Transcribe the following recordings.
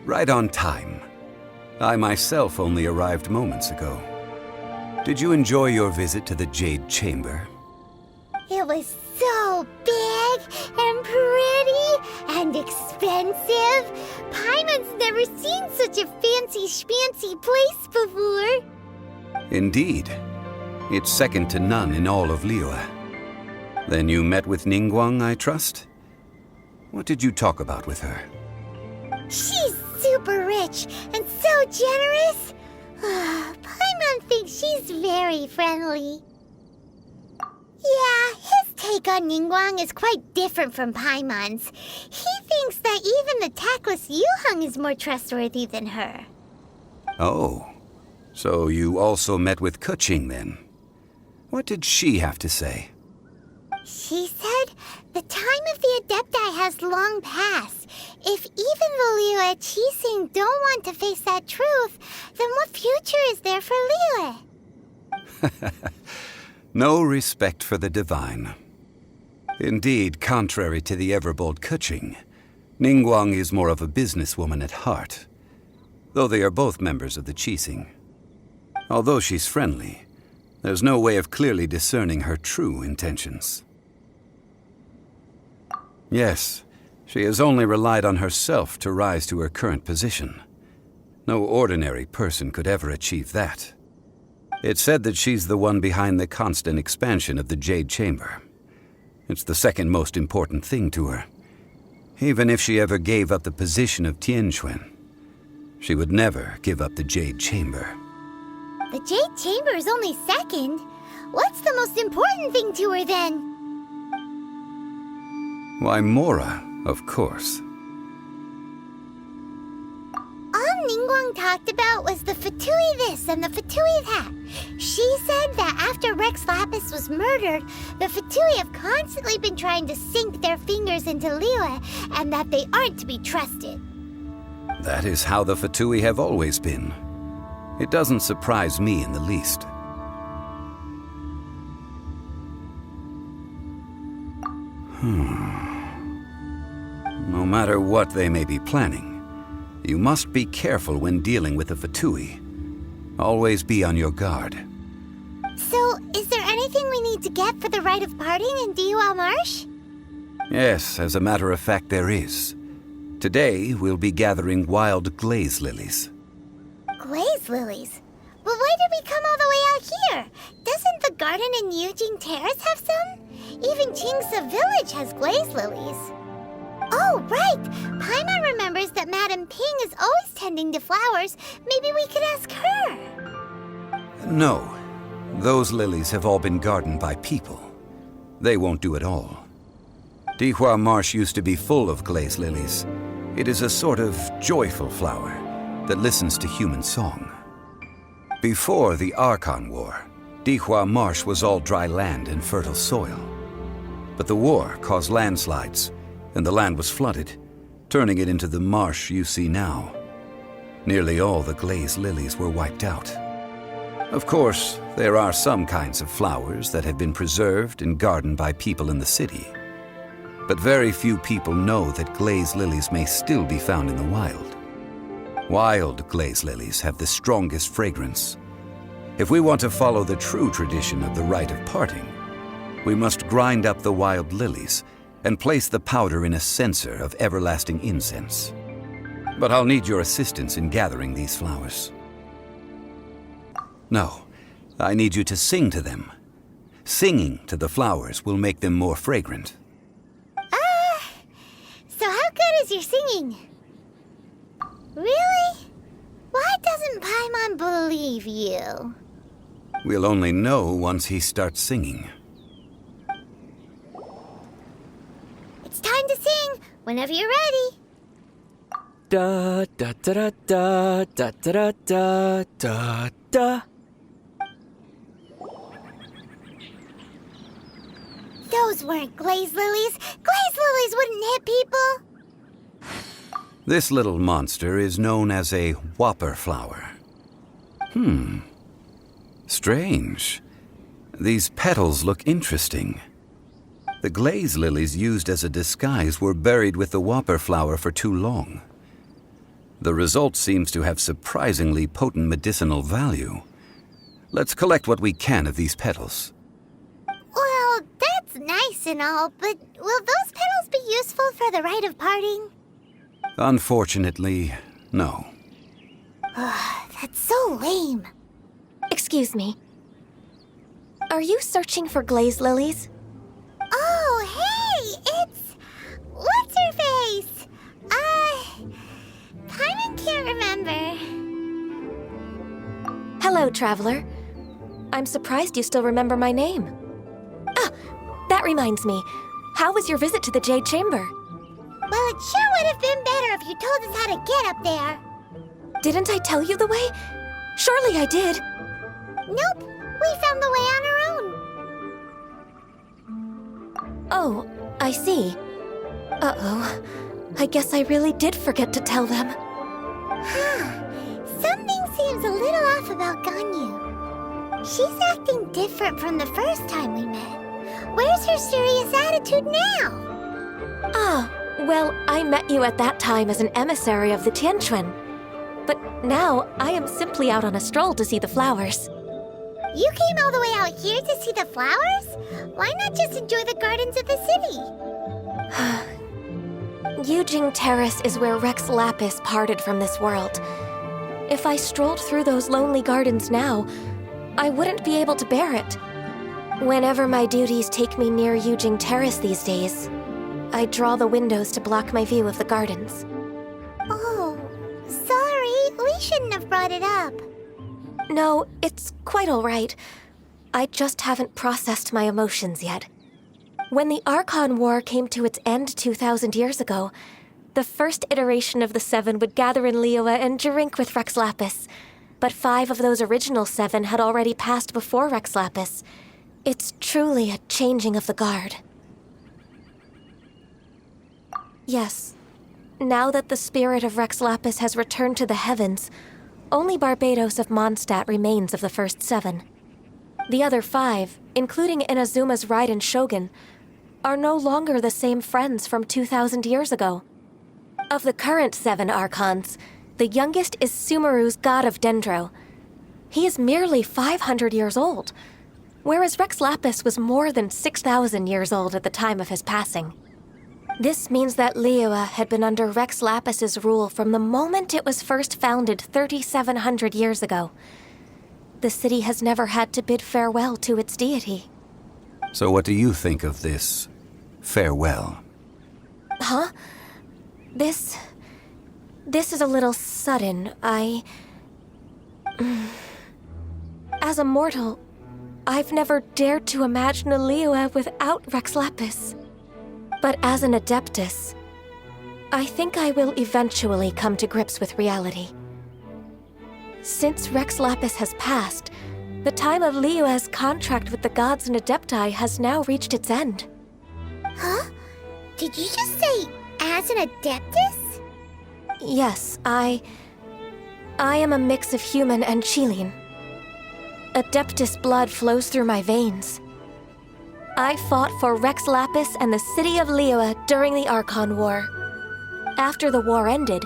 Right on time. I myself only arrived moments ago. Did you enjoy your visit to the Jade Chamber? It was so big and pretty and expensive. Paimon's never seen such a fancy schmancy place before. Indeed. It's second to none in all of Liyue. Then you met with Ningguang, I trust? What did you talk about with her? She's super rich and so generous. Paimon thinks she's very friendly. Yeah, his take on Ningguang is quite different from Paimon's. He thinks that even the tactless Yuheng is more trustworthy than her. Oh, so you also met with Keqing then? What did she have to say? She said the time of the Adepti has long passed. If even the Liyue Qixing don't want to face that truth, then what future is there for Liyue? No respect for the divine. Indeed, contrary to the ever-bold Keqing, Ningguang is more of a businesswoman at heart, though they are both members of the Qixing. Although she's friendly, there's no way of clearly discerning her true intentions. Yes, she has only relied on herself to rise to her current position. No ordinary person could ever achieve that. It's said that she's the one behind the constant expansion of the Jade Chamber. It's the second most important thing to her. Even if she ever gave up the position of Tianquan, she would never give up the Jade Chamber. The Jade Chamber is only second. What's the most important thing to her then? Why, Mora, of course. All Ningguang talked about was the Fatui this and the Fatui that. She said that after Rex Lapis was murdered, the Fatui have constantly been trying to sink their fingers into Liyue, and that they aren't to be trusted. That is how the Fatui have always been. It doesn't surprise me in the least. No matter what they may be planning, you must be careful when dealing with the Fatui. Always be on your guard. So, is there anything we need to get for the rite of parting in Dihua Marsh? Yes, as a matter of fact, there is. Today, we'll be gathering wild glaze lilies. Glaze lilies? But why did we come all the way out here? Doesn't the garden in Yujing Terrace have some? Even Qingse Village has glaze lilies. Oh, right! Paimon remembers that Madame Ping is always tending to flowers. Maybe we could ask her. No. Those lilies have all been gardened by people. They won't do it all. Dihua Marsh used to be full of glaze lilies. It is a sort of joyful flower that listens to human song. Before the Archon War, Dihua Marsh was all dry land and fertile soil. But the war caused landslides, and the land was flooded, turning it into the marsh you see now. Nearly all the glaze lilies were wiped out. Of course, there are some kinds of flowers that have been preserved and gardened by people in the city. But very few people know that glaze lilies may still be found in the wild. Wild glaze lilies have the strongest fragrance. If we want to follow the true tradition of the rite of parting, we must grind up the wild lilies and place the powder in a censer of everlasting incense. But I'll need your assistance in gathering these flowers. No, I need you to sing to them. Singing to the flowers will make them more fragrant. So how good is your singing? Really? Why doesn't Paimon believe you? We'll only know once he starts singing. It's time to sing, whenever you're ready. Da da da da da da da da da. Those weren't glaze lilies. Glaze lilies wouldn't hit people. This little monster is known as a whopper flower. Strange. These petals look interesting. The glaze lilies used as a disguise were buried with the whopper flower for too long. The result seems to have surprisingly potent medicinal value. Let's collect what we can of these petals. Well, that's nice and all, but will those petals be useful for the rite of parting? Unfortunately, no. That's so lame. Excuse me. Are you searching for glaze lilies? Oh, hey! It's... What's-her-face? Paimon can't remember. Hello, traveler. I'm surprised you still remember my name. Ah, that reminds me. How was your visit to the Jade Chamber? Well, it sure would have been better if you told us how to get up there. Didn't I tell you the way? Surely I did. Nope, we found the way on our own. Oh, I see. Uh-oh. I guess I really did forget to tell them. Something seems a little off about Ganyu. She's acting different from the first time we met. Where's her serious attitude now? Ah, well, I met you at that time as an emissary of the Tianquan. But now, I am simply out on a stroll to see the flowers. You came all the way out here to see the flowers? Why not just enjoy the gardens of the city? Yujing Terrace is where Rex Lapis parted from this world. If I strolled through those lonely gardens now, I wouldn't be able to bear it. Whenever my duties take me near Yujing Terrace these days, I draw the windows to block my view of the gardens. Oh, sorry. We shouldn't have brought it up. No, it's quite all right. I just haven't processed my emotions yet. When the Archon War came to its end 2,000 years ago, the first iteration of the Seven would gather in Liyue and drink with Rex Lapis. But 5 of those original 7 had already passed before Rex Lapis. It's truly a changing of the guard. Yes, now that the spirit of Rex Lapis has returned to the heavens, only Barbados of Mondstadt remains of the first 7. The other 5, including Inazuma's Raiden Shogun, are no longer the same friends from 2,000 years ago. Of the current 7 Archons, the youngest is Sumeru's god of Dendro. He is merely 500 years old, whereas Rex Lapis was more than 6,000 years old at the time of his passing. This means that Liyue had been under Rex Lapis's rule from the moment it was first founded 3,700 years ago. The city has never had to bid farewell to its deity. So what do you think of this farewell? Huh? This is a little sudden. As a mortal, I've never dared to imagine a Liyue without Rex Lapis. But as an Adeptus, I think I will eventually come to grips with reality. Since Rex Lapis has passed, the time of Liyue's contract with the gods and Adepti has now reached its end. Huh? Did you just say, as an Adeptus? Yes, I am a mix of human and Chilean. Adeptus blood flows through my veins. I fought for Rex Lapis and the city of Liyue during the Archon War. After the war ended,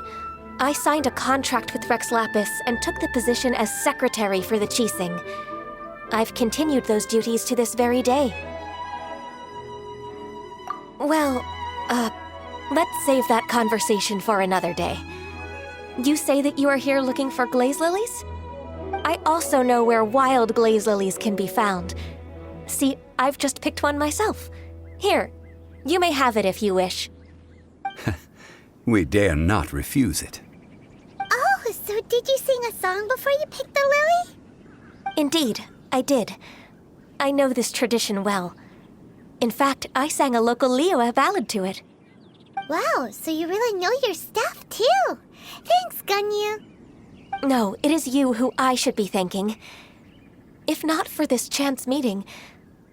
I signed a contract with Rex Lapis and took the position as secretary for the Qixing. I've continued those duties to this very day. Well, let's save that conversation for another day. You say that you are here looking for glaze lilies? I also know where wild glaze lilies can be found. See, I've just picked one myself. Here, you may have it if you wish. We dare not refuse it. Oh, so did you sing a song before you picked the lily? Indeed, I did. I know this tradition well. In fact, I sang a local Liyue ballad to it. Wow, so you really know your stuff, too. Thanks, Ganyu. No, it is you who I should be thanking. If not for this chance meeting,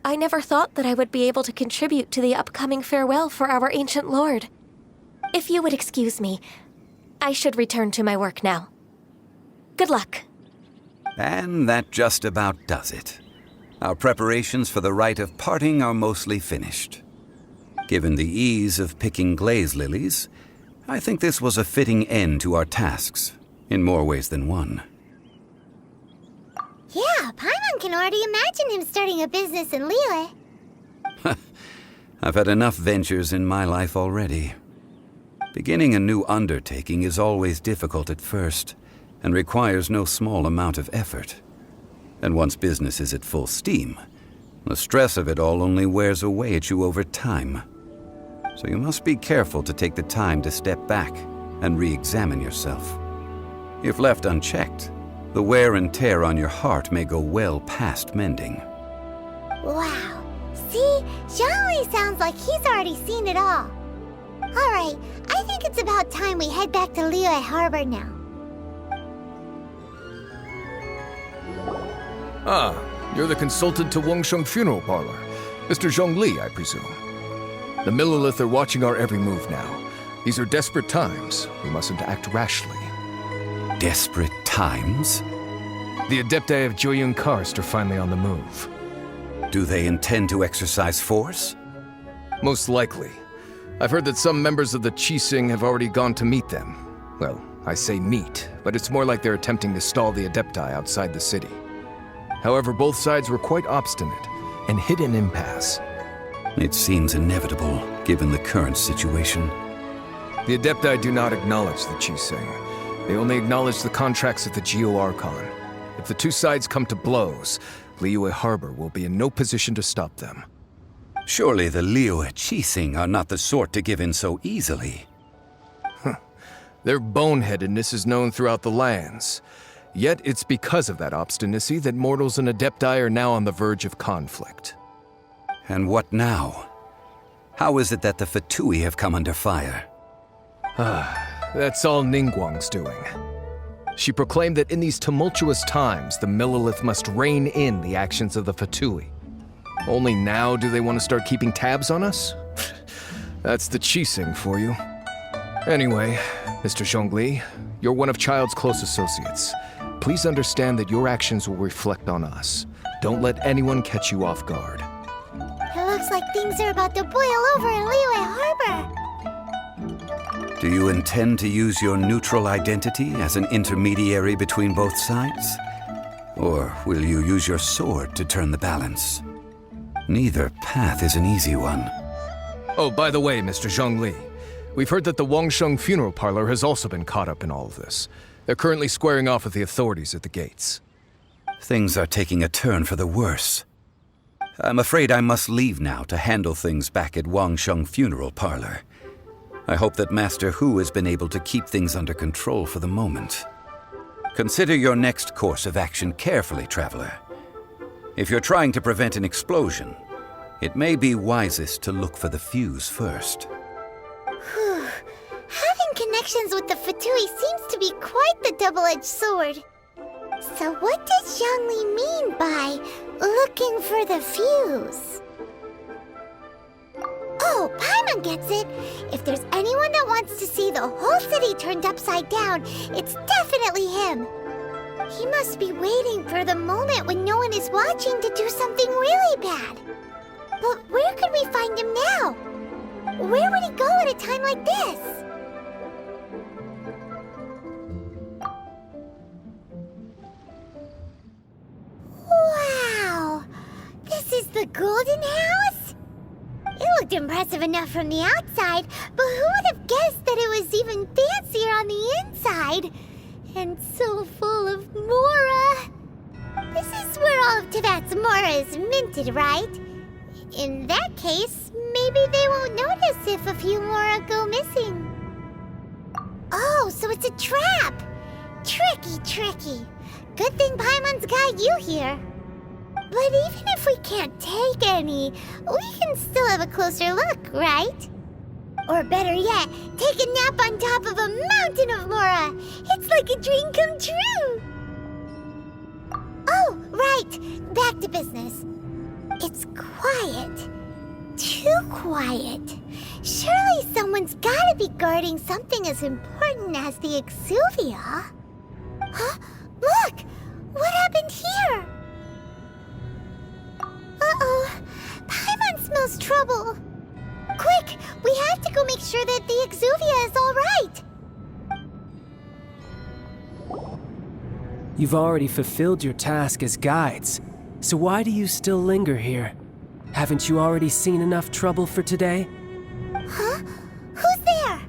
I never thought that I would be able to contribute to the upcoming farewell for our ancient lord. If you would excuse me, I should return to my work now. Good luck. And that just about does it. Our preparations for the rite of parting are mostly finished. Given the ease of picking glaze lilies, I think this was a fitting end to our tasks, in more ways than one. Yeah, Paimon can already imagine him starting a business in Liyue. I've had enough ventures in my life already. Beginning a new undertaking is always difficult at first, and requires no small amount of effort. And once business is at full steam, the stress of it all only wears away at you over time. So you must be careful to take the time to step back and re-examine yourself. If left unchecked, the wear and tear on your heart may go well past mending. Wow. See? Zhongli sounds like he's already seen it all. Alright, I think it's about time we head back to Liyue Harbor now. Ah, you're the consultant to Wangsheng Funeral Parlor. Mr. Zhongli, I presume. The Millelith are watching our every move now. These are desperate times. We mustn't act rashly. Desperate times? The Adepti of Joyun Karst are finally on the move. Do they intend to exercise force? Most likely. I've heard that some members of the Qixing have already gone to meet them. Well, I say meet, but it's more like they're attempting to stall the Adepti outside the city. However, both sides were quite obstinate and hit an impasse. It seems inevitable, given the current situation. The Adepti do not acknowledge the Qixing. They only acknowledge the contracts of the Geo-Archon. If the two sides come to blows, Liyue Harbor will be in no position to stop them. Surely the Liyue Qixing are not the sort to give in so easily. Their boneheadedness is known throughout the lands. Yet it's because of that obstinacy that mortals and Adepti are now on the verge of conflict. And what now? How is it that the Fatui have come under fire? That's all Ningguang's doing. She proclaimed that in these tumultuous times, the Millelith must rein in the actions of the Fatui. Only now do they want to start keeping tabs on us? That's the Qixing for you. Anyway, Mr. Zhongli, you're one of Child's close associates. Please understand that your actions will reflect on us. Don't let anyone catch you off guard. It looks like things are about to boil over in Liyue Harbor. Do you intend to use your neutral identity as an intermediary between both sides? Or will you use your sword to turn the balance? Neither path is an easy one. Oh, by the way, Mr. Zhongli, we've heard that the Wangsheng Funeral Parlor has also been caught up in all of this. They're currently squaring off with the authorities at the gates. Things are taking a turn for the worse. I'm afraid I must leave now to handle things back at Wangsheng Funeral Parlor. I hope that Master Hu has been able to keep things under control for the moment. Consider your next course of action carefully, Traveler. If you're trying to prevent an explosion, it may be wisest to look for the fuse first. Whew. Having connections with the Fatui seems to be quite the double-edged sword. So what does Zhongli mean by looking for the fuse? Oh, Paimon gets it. If there's anyone that wants to see the whole city turned upside down, it's definitely him. He must be waiting for the moment when no one is watching to do something really bad. But where could we find him now? Where would he go at a time like this? Wow! This is the Golden House? It looked impressive enough from the outside, but who would have guessed that it was even fancier on the inside? And so full of Mora. This is where all of Teyvat's Mora is minted, right? In that case, maybe they won't notice if a few Mora go missing. Oh, so it's a trap! Tricky, tricky. Good thing Paimon's got you here. But even if we can't take any, we can still have a closer look, right? Or better yet, take a nap on top of a mountain of Mora. It's like a dream come true. Oh, right. Back to business. It's quiet. Too quiet. Surely someone's gotta be guarding something as important as the Exuvia. Huh? Look! What happened here? Uh-oh. Paimon smells trouble. Quick! We have to go make sure that the Exuvia is all right. You've already fulfilled your task as guides, so why do you still linger here? Haven't you already seen enough trouble for today? Huh? Who's there?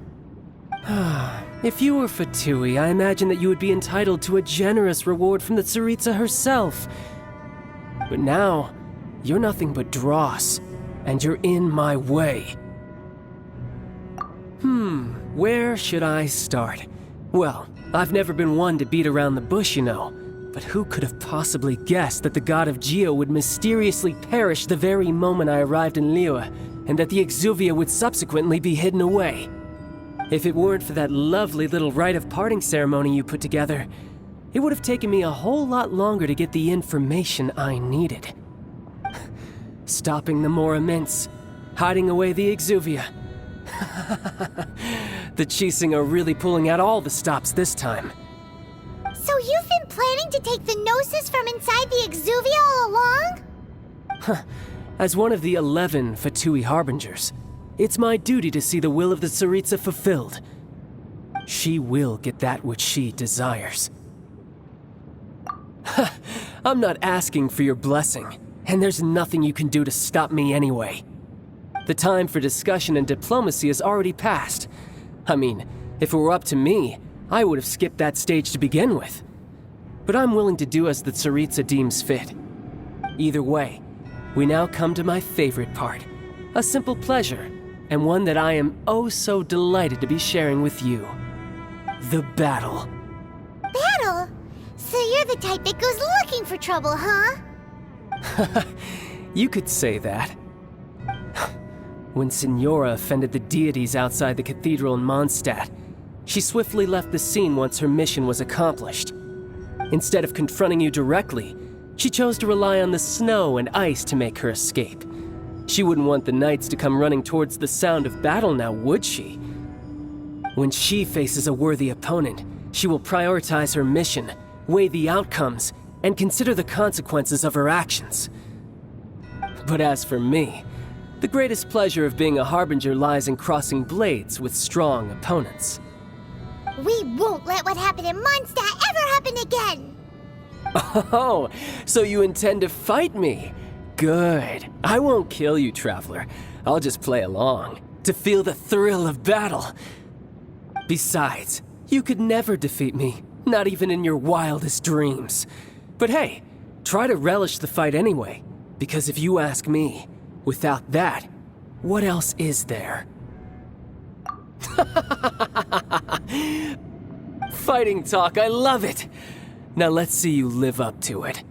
If you were Fatui, I imagine that you would be entitled to a generous reward from the Tsaritsa herself. But now, you're nothing but dross, and you're in my way. Where should I start? Well, I've never been one to beat around the bush, you know. But who could have possibly guessed that the god of Geo would mysteriously perish the very moment I arrived in Liyue, and that the Exuvia would subsequently be hidden away? If it weren't for that lovely little rite of parting ceremony you put together, it would have taken me a whole lot longer to get the information I needed. Stopping the Mora Mints, hiding away the Exuvia. The Chising are really pulling out all the stops this time. So you've been planning to take the Gnosis from inside the Exuvia all along? As one of the 11 Fatui Harbingers, it's my duty to see the will of the Tsaritsa fulfilled. She will get that which she desires. I'm not asking for your blessing, and there's nothing you can do to stop me anyway. The time for discussion and diplomacy has already passed. I mean, if it were up to me, I would have skipped that stage to begin with. But I'm willing to do as the Tsaritsa deems fit. Either way, we now come to my favorite part. A simple pleasure, and one that I am oh so delighted to be sharing with you. The battle. Battle? So you're the type that goes looking for trouble, huh? You could say that. When Signora offended the deities outside the cathedral in Mondstadt, she swiftly left the scene once her mission was accomplished. Instead of confronting you directly, she chose to rely on the snow and ice to make her escape. She wouldn't want the knights to come running towards the sound of battle now, would she? When she faces a worthy opponent, she will prioritize her mission, weigh the outcomes, and consider the consequences of her actions. But as for me, the greatest pleasure of being a Harbinger lies in crossing blades with strong opponents. We won't let what happened in Mondstadt ever happen again! Oh, so you intend to fight me? Good. I won't kill you, Traveler. I'll just play along, to feel the thrill of battle. Besides, you could never defeat me, not even in your wildest dreams. But hey, try to relish the fight anyway, because if you ask me, without that, what else is there? Fighting talk, I love it! Now let's see you live up to it.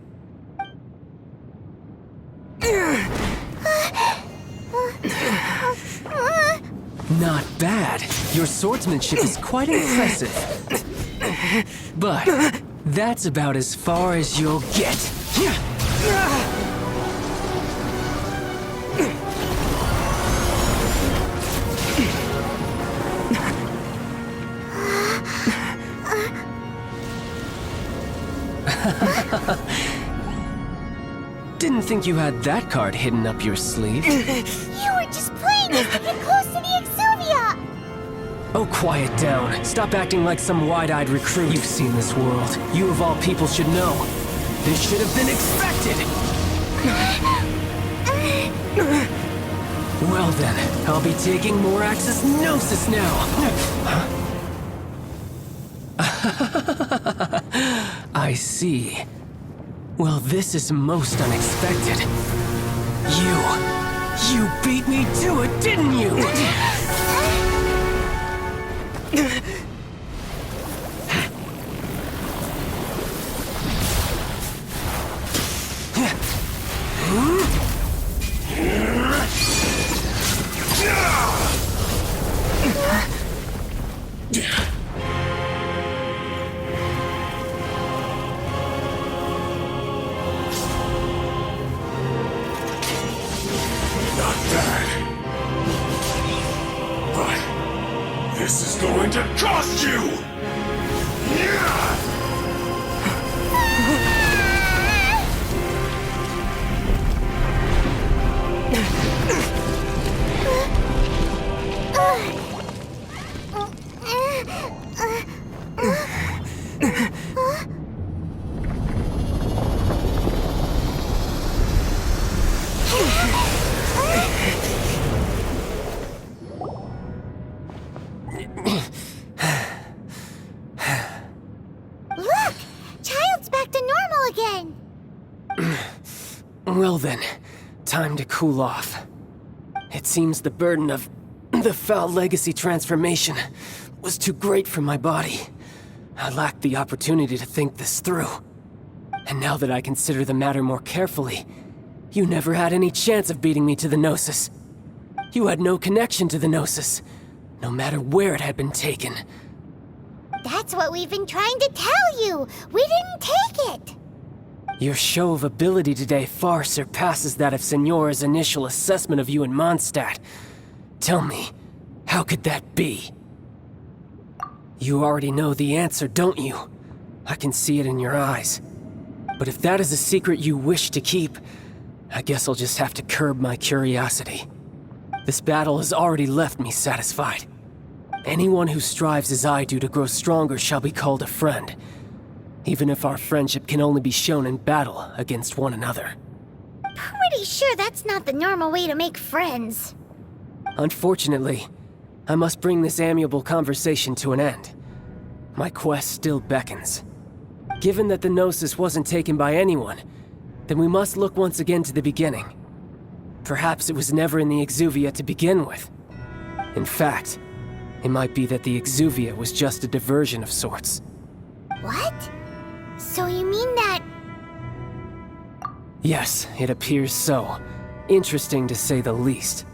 Not bad. Your swordsmanship is quite impressive. But that's about as far as you'll get. Didn't think you had that card hidden up your sleeve. You were just playing us to get close to the Exuvia! Oh, quiet down. Stop acting like some wide-eyed recruit. You've seen this world. You of all people should know. This should have been expected! Well then, I'll be taking Morax's Gnosis now! I see. Well, this is most unexpected. You beat me to it, didn't you? This is going to cost you! Look! Child's back to normal again! Well then, time to cool off. It seems the burden of the foul legacy transformation was too great for my body. I lacked the opportunity to think this through. And now that I consider the matter more carefully, you never had any chance of beating me to the Gnosis. You had no connection to the Gnosis, no matter where it had been taken. That's what we've been trying to tell you! We didn't take it! Your show of ability today far surpasses that of Signora's initial assessment of you in Mondstadt. Tell me, how could that be? You already know the answer, don't you? I can see it in your eyes. But if that is a secret you wish to keep, I guess I'll just have to curb my curiosity. This battle has already left me satisfied. Anyone who strives as I do to grow stronger shall be called a friend, even if our friendship can only be shown in battle against one another. Pretty sure that's not the normal way to make friends. Unfortunately, I must bring this amiable conversation to an end. My quest still beckons. Given that the Gnosis wasn't taken by anyone, then we must look once again to the beginning. Perhaps it was never in the Exuvia to begin with. In fact, it might be that the Exuvia was just a diversion of sorts. What? So you mean that... Yes, it appears so. Interesting to say the least.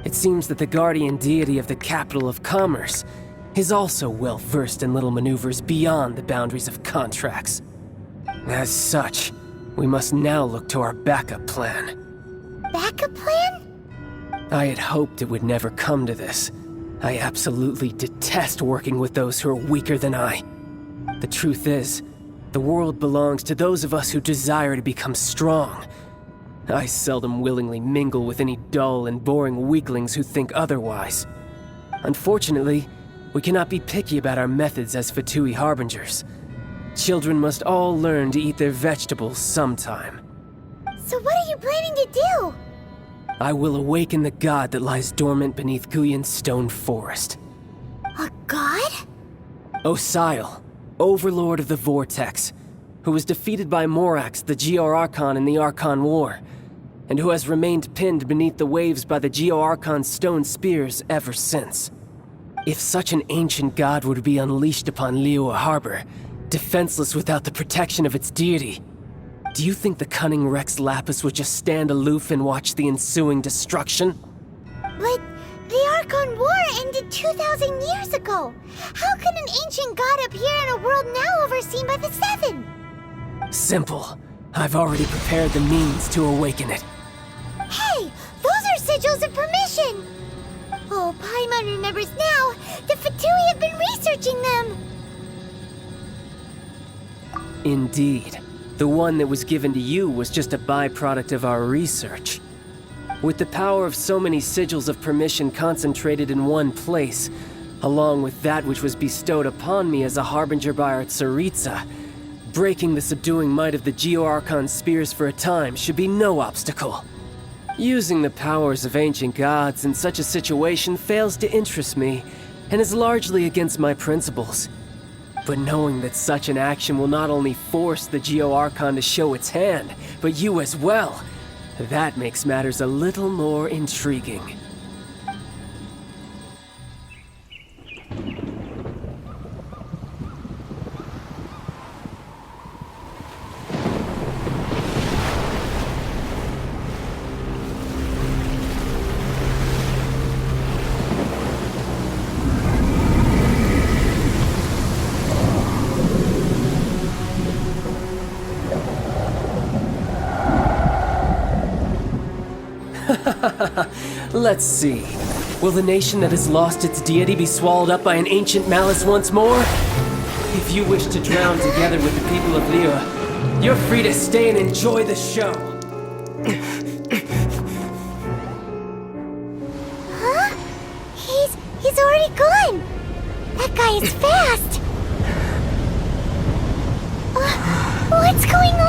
It seems that the guardian deity of the capital of commerce is also well versed in little maneuvers beyond the boundaries of contracts. As such, we must now look to our backup plan. Backup plan? I had hoped it would never come to this. I absolutely detest working with those who are weaker than I. The truth is, the world belongs to those of us who desire to become strong. I seldom willingly mingle with any dull and boring weaklings who think otherwise. Unfortunately, we cannot be picky about our methods as Fatui Harbingers. Children must all learn to eat their vegetables sometime. So what are you planning to do? I will awaken the god that lies dormant beneath Guyon's stone forest. A god? Osial, overlord of the Vortex, who was defeated by Morax, the Geo-Archon in the Archon War, and who has remained pinned beneath the waves by the Geo-Archon's stone spears ever since. If such an ancient god were to be unleashed upon Liyue Harbor, defenseless without the protection of its deity, do you think the cunning Rex Lapis would just stand aloof and watch the ensuing destruction? But the Archon War ended 2,000 years ago. How can an ancient god appear in a world now overseen by the Seven? Simple. I've already prepared the means to awaken it. Hey, those are sigils of permission! Oh, Paimon remembers now. The Fatui have been researching them. Indeed. The one that was given to you was just a byproduct of our research. With the power of so many sigils of permission concentrated in one place, along with that which was bestowed upon me as a harbinger by our Tsaritsa, breaking the subduing might of the Geo-Archon spears for a time should be no obstacle. Using the powers of ancient gods in such a situation fails to interest me, and is largely against my principles. But knowing that such an action will not only force the Geo-Archon to show its hand, but you as well, that makes matters a little more intriguing. Let's see. Will the nation that has lost its deity be swallowed up by an ancient malice once more? If you wish to drown together with the people of Liyue, you're free to stay and enjoy the show. Huh? He's already gone. That guy is fast. What's going on?